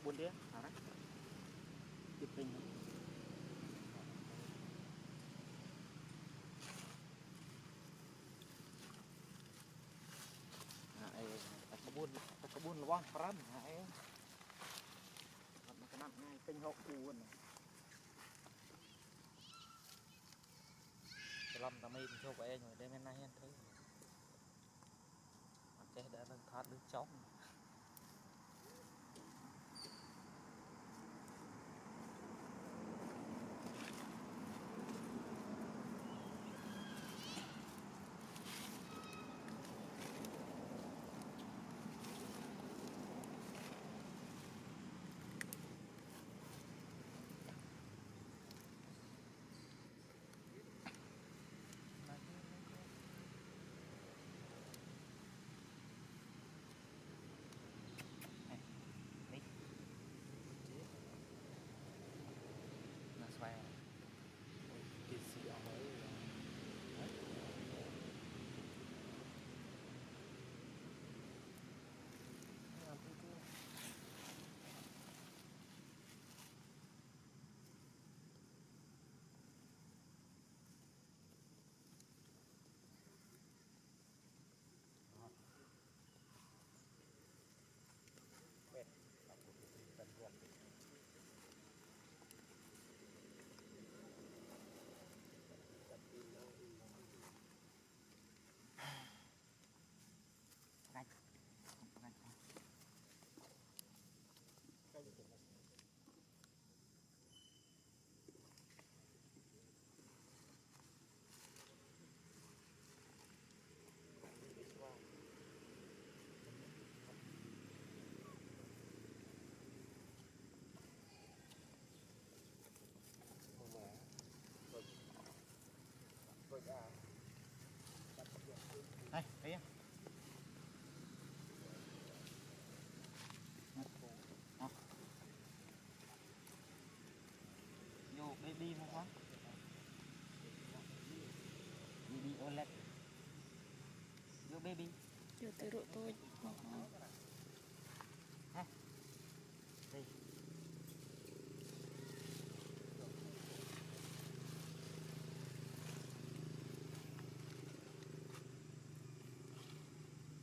buôn đĩa à đấy chụp hình cái buôn là bom phram ấy cái nặng ngay kênh hậu buôn làm tao mày cho vậy rồi đây bên này anh thấy cái đã đang thoát nước chóng xoay cái gì ở đấy đây thấy không vô baby không quá baby OLED vô baby vô từ độ tôi đây